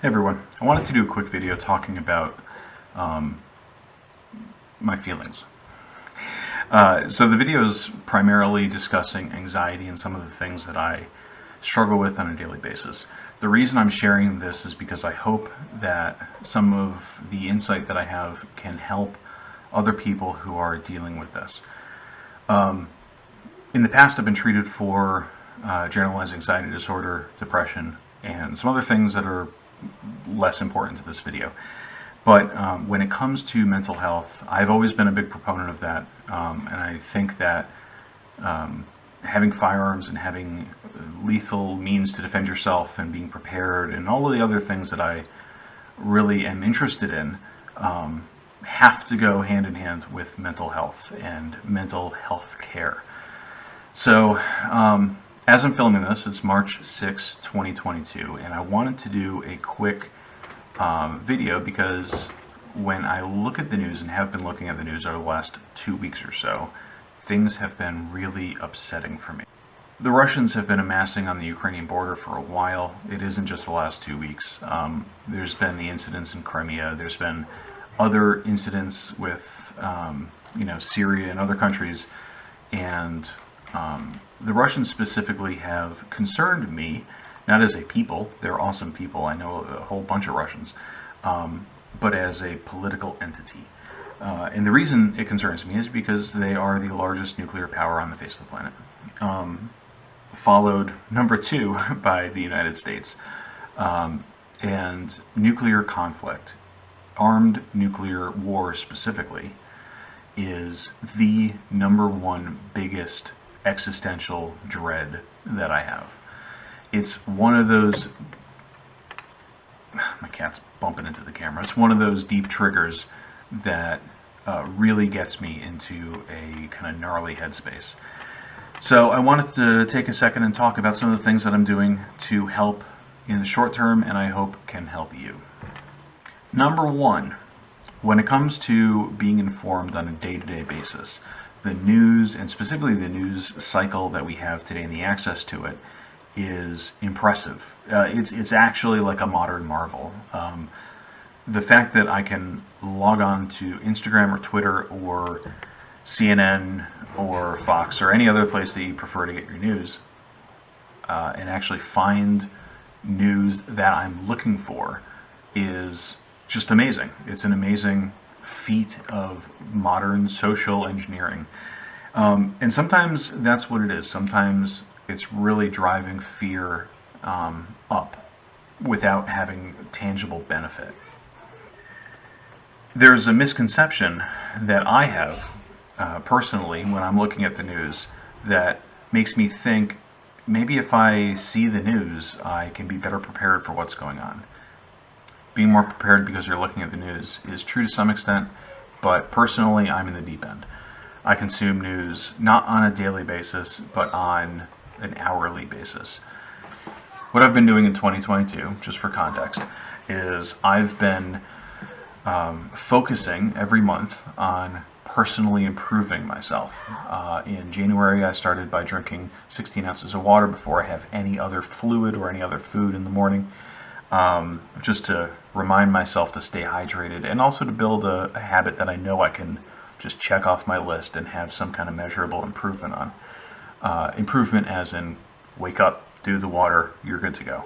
Hey everyone, I wanted to do a quick video talking about my feelings. So the video is primarily discussing anxiety and some of the things that I struggle with on a daily basis. The reason I'm sharing this is because I hope that some of the insight that I have can help other people who are dealing with this. In the past, I've been treated for generalized anxiety disorder, depression, and some other things that are less important to this video. But when it comes to mental health, I've always been a big proponent of that, and I think that having firearms and having lethal means to defend yourself and being prepared and all of the other things that I really am interested in have to go hand in hand with mental health and mental health care. So as I'm filming this, it's March 6, 2022, and I wanted to do a quick video because when I look at the news and have been looking at the news over the last 2 weeks or so, things have been really upsetting for me. The Russians have been amassing on the Ukrainian border for a while. It isn't just the last 2 weeks. There's been the incidents in Crimea. There's been other incidents with Syria and other countries, and the Russians specifically have concerned me, not as a people, they're awesome people, I know a whole bunch of Russians, but as a political entity. And the reason it concerns me is because they are the largest nuclear power on the face of the planet, followed number 2 by the United States. And nuclear conflict, armed nuclear war specifically, is the number 1 biggest existential dread that I have. It's one of those, my cat's bumping into the camera, it's one of those deep triggers that really gets me into a kind of gnarly headspace. So I wanted to take a second and talk about some of the things that I'm doing to help in the short term, and I hope can help you. Number 1, when it comes to being informed on a day-to-day basis, the news, and specifically the news cycle that we have today and the access to it, is impressive. It's actually like a modern marvel. The fact that I can log on to Instagram or Twitter or CNN or Fox or any other place that you prefer to get your news and actually find news that I'm looking for is just amazing. It's an amazing feat of modern social engineering. And sometimes that's what it is. Sometimes it's really driving fear up without having tangible benefit. There's a misconception that I have personally when I'm looking at the news that makes me think maybe if I see the news, I can be better prepared for what's going on. Being more prepared because you're looking at the news is true to some extent, but personally, I'm in the deep end. I consume news not on a daily basis, but on an hourly basis. What I've been doing in 2022, just for context, is I've been focusing every month on personally improving myself. In January, I started by drinking 16 ounces of water before I have any other fluid or any other food in the morning. Just to remind myself to stay hydrated and also to build a habit that I know I can just check off my list and have some kind of measurable improvement on. Improvement as in wake up, do the water, you're good to go.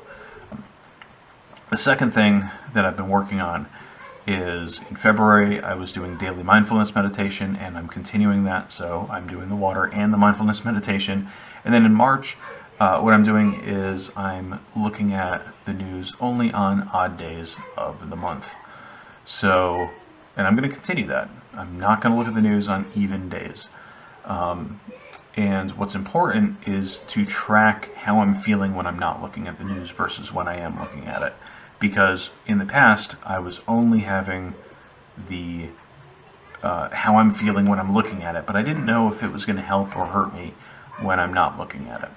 The second thing that I've been working on is in February I was doing daily mindfulness meditation, and I'm continuing that, so I'm doing the water and the mindfulness meditation. And then in March, what I'm doing is I'm looking at the news only on odd days of the month. So, and I'm going to continue that. I'm not going to look at the news on even days. And what's important is to track how I'm feeling when I'm not looking at the news versus when I am looking at it. Because in the past, I was only having the how I'm feeling when I'm looking at it, but I didn't know if it was going to help or hurt me when I'm not looking at it.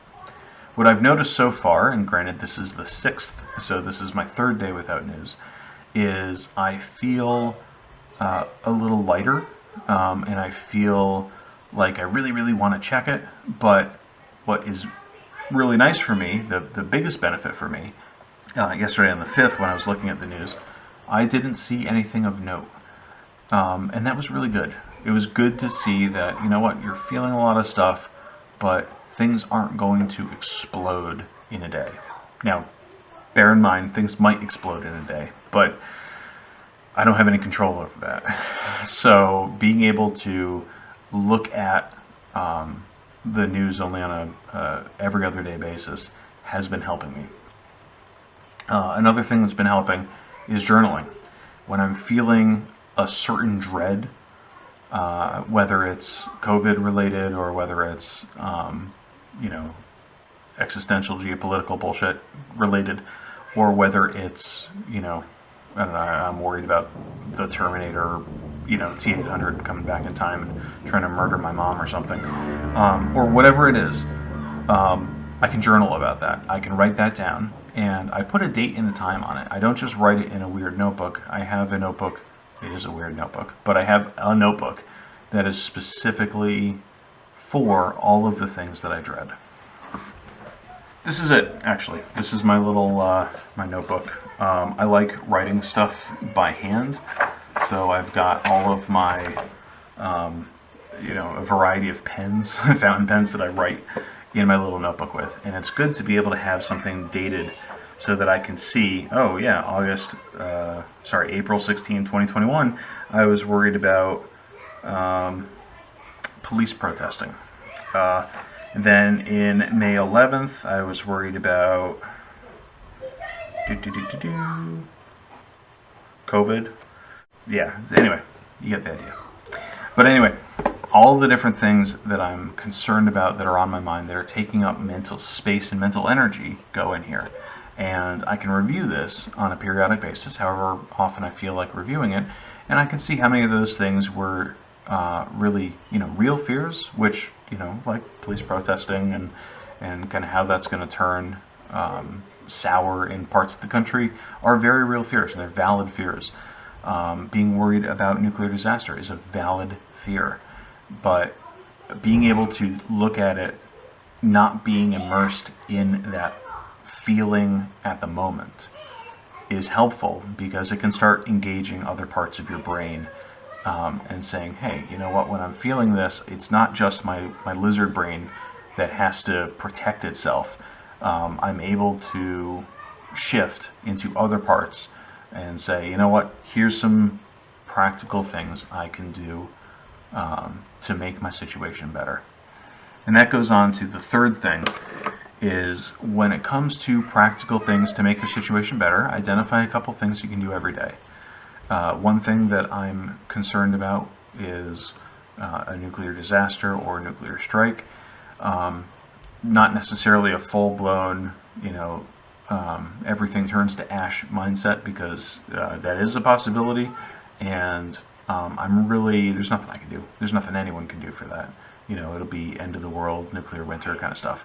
What I've noticed so far, and granted this is the 6th, so this is my 3rd day without news, is I feel a little lighter, and I feel like I really, really want to check it, but what is really nice for me, the biggest benefit for me, yesterday on the 5th, when I was looking at the news, I didn't see anything of note. And that was really good. It was good to see that, you know what, you're feeling a lot of stuff, but things aren't going to explode in a day. Now, bear in mind, things might explode in a day, but I don't have any control over that. So being able to look at the news only on a every other day basis has been helping me. Another thing that's been helping is journaling. When I'm feeling a certain dread, whether it's COVID related or whether it's existential geopolitical bullshit related, or whether it's I don't know, I'm worried about the Terminator, T-800 coming back in time and trying to murder my mom or something, or whatever it is. I can journal about that. I can write that down, and I put a date and a time on it. I don't just write it in a weird notebook. I have a notebook. It is a weird notebook, but I have a notebook that is specifically for all of the things that I dread. This is it, actually. This is my little my notebook. I like writing stuff by hand, so I've got all of my a variety of pens, fountain pens that I write in my little notebook with, and it's good to be able to have something dated so that I can see, oh yeah, April 16, 2021, I was worried about police protesting. Then in May 11th, I was worried about COVID. Yeah, anyway, you get the idea. But anyway, all the different things that I'm concerned about that are on my mind that are taking up mental space and mental energy go in here. And I can review this on a periodic basis, however often I feel like reviewing it, and I can see how many of those things were really, real fears, which, like police protesting and kind of how that's going to turn sour in parts of the country are very real fears, and they're valid fears. Being worried about nuclear disaster is a valid fear, but being able to look at it, not being immersed in that feeling at the moment, is helpful because it can start engaging other parts of your brain and saying, hey, you know what, when I'm feeling this, it's not just my lizard brain that has to protect itself. I'm able to shift into other parts and say, you know what, here's some practical things I can do to make my situation better. And that goes on to the third thing, is when it comes to practical things to make your situation better, identify a couple things you can do every day. One thing that I'm concerned about is a nuclear disaster or a nuclear strike. Not necessarily a full-blown, everything turns to ash mindset, because that is a possibility, and there's nothing I can do. There's nothing anyone can do for that. It'll be end of the world, nuclear winter kind of stuff.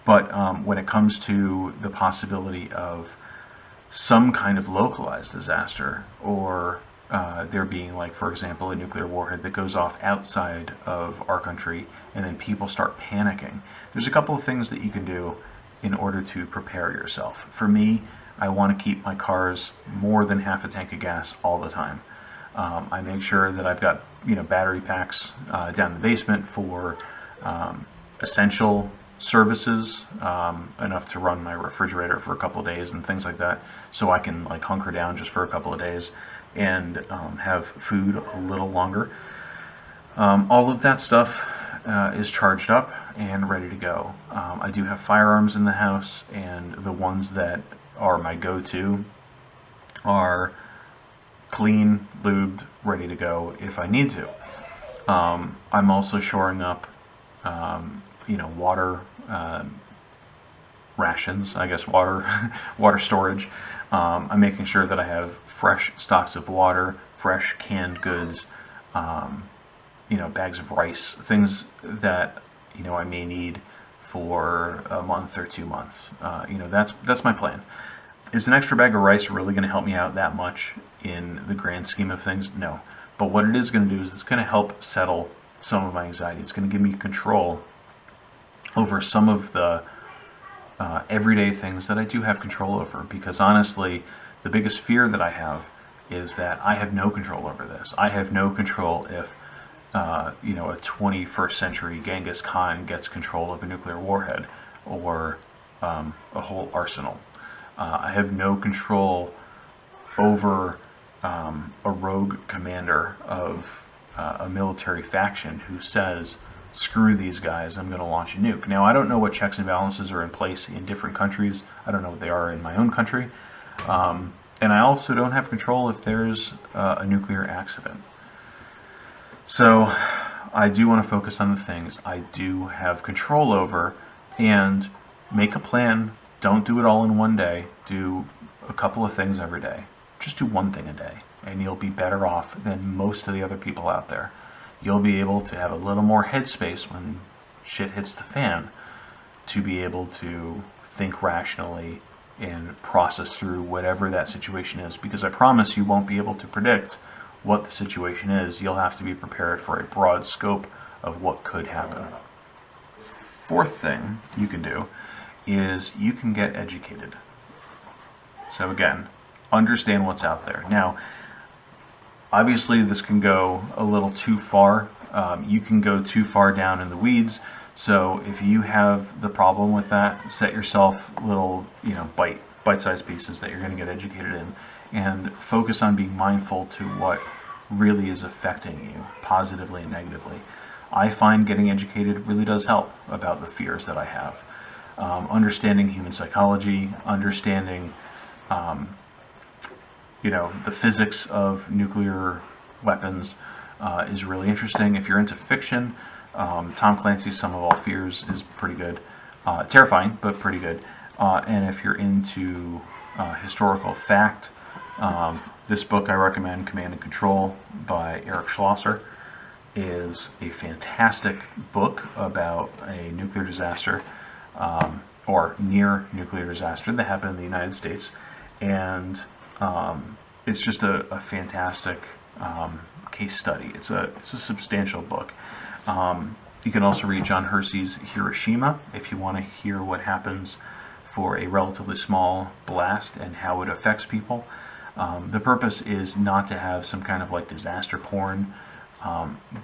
But when it comes to the possibility of some kind of localized disaster, or there being, like, for example, a nuclear warhead that goes off outside of our country and then people start panicking, there's a couple of things that you can do in order to prepare yourself. For me, I want to keep my cars more than half a tank of gas all the time. I make sure that I've got battery packs down in the basement for essential services, enough to run my refrigerator for a couple of days and things like that, so I can hunker down just for a couple of days and have food a little longer. All of that stuff is charged up and ready to go. I do have firearms in the house, and the ones that are my go-to are clean, lubed, ready to go if I need to. I'm also shoring up water rations, I guess, water storage. I'm making sure that I have fresh stocks of water, fresh canned goods, bags of rice, things that I may need for a month or 2 months. That's my plan. Is an extra bag of rice really going to help me out that much in the grand scheme of things? No. But what it is going to do is it's going to help settle some of my anxiety. It's going to give me control over some of the everyday things that I do have control over, because honestly, the biggest fear that I have is that I have no control over this. I have no control if a 21st century Genghis Khan gets control of a nuclear warhead or a whole arsenal. I have no control over a rogue commander of a military faction who says, screw these guys, I'm going to launch a nuke. Now, I don't know what checks and balances are in place in different countries. I don't know what they are in my own country. And I also don't have control if there's a nuclear accident. So I do want to focus on the things I do have control over and make a plan. Don't do it all in one day. Do a couple of things every day. Just do one thing a day, and you'll be better off than most of the other people out there. You'll be able to have a little more headspace when shit hits the fan to be able to think rationally and process through whatever that situation is, because I promise you won't be able to predict what the situation is. You'll have to be prepared for a broad scope of what could happen. Fourth thing you can do is you can get educated. So again, understand what's out there. Now, obviously this can go a little too far. You can go too far down in the weeds. So if you have the problem with that, set yourself little, bite-sized pieces that you're going to get educated in, and focus on being mindful to what really is affecting you, positively and negatively. I find getting educated really does help about the fears that I have. Understanding human psychology, understanding the physics of nuclear weapons is really interesting. If you're into fiction, Tom Clancy's Sum of All Fears is pretty good. Terrifying, but pretty good. And if you're into historical fact, this book I recommend, Command and Control by Eric Schlosser, is a fantastic book about a nuclear disaster, or near nuclear disaster that happened in the United States. And it's just a fantastic case study. It's a substantial book. You can also read John Hersey's Hiroshima if you want to hear what happens for a relatively small blast and how it affects people. The purpose is not to have some kind of like disaster porn,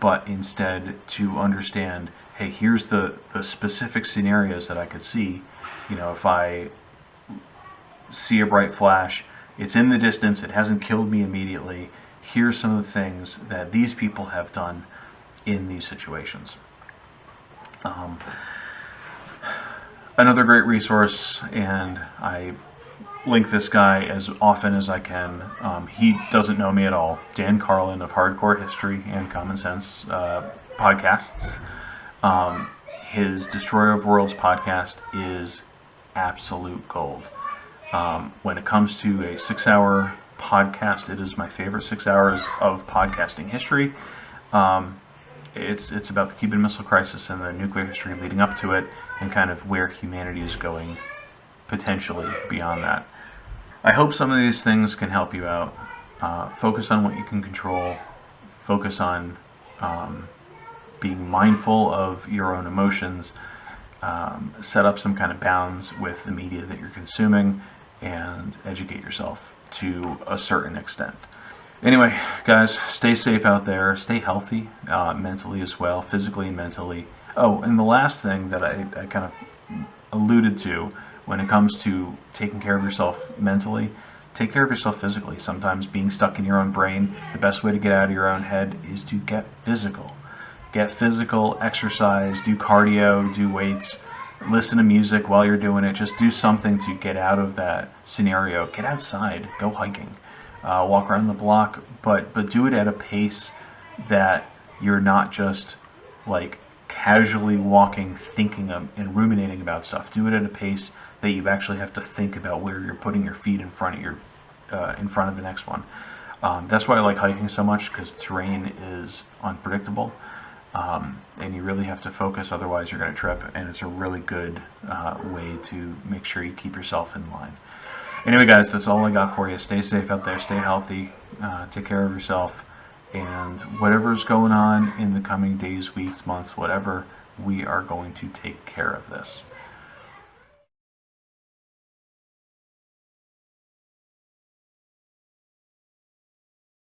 but instead to understand, hey, here's the specific scenarios that I could see. If I see a bright flash, it's in the distance, it hasn't killed me immediately. Here's some of the things that these people have done in these situations. Another great resource, and I link this guy as often as I can. He doesn't know me at all. Dan Carlin of Hardcore History and Common Sense podcasts. His Destroyer of Worlds podcast is absolute gold. When it comes to a 6-hour podcast, it is my favorite 6 hours of podcasting history. It's about the Cuban Missile Crisis and the nuclear history leading up to it, and kind of where humanity is going potentially beyond that. I hope some of these things can help you out. Focus on what you can control. Focus on being mindful of your own emotions. Set up some kind of bounds with the media that you're consuming, and educate yourself to a certain extent. Anyway, guys, stay safe out there. Stay healthy, mentally as well, physically and mentally. Oh, and the last thing that I kind of alluded to when it comes to taking care of yourself mentally, take care of yourself physically. Sometimes being stuck in your own brain, the best way to get out of your own head is to get physical. Get physical, exercise, do cardio, do weights, listen to music while you're doing it. Just do something to get out of that scenario. Get outside, go hiking, walk around the block, but do it at a pace that you're not just like casually walking, thinking and ruminating about stuff. Do it at a pace that you actually have to think about where you're putting your feet in front of the next one. That's why I like hiking so much, because terrain is unpredictable. And you really have to focus, otherwise you're going to trip, and it's a really good way to make sure you keep yourself in line. Anyway, guys, that's all I got for you. Stay safe out there, stay healthy, take care of yourself, and whatever's going on in the coming days, weeks, months, whatever, we are going to take care of this.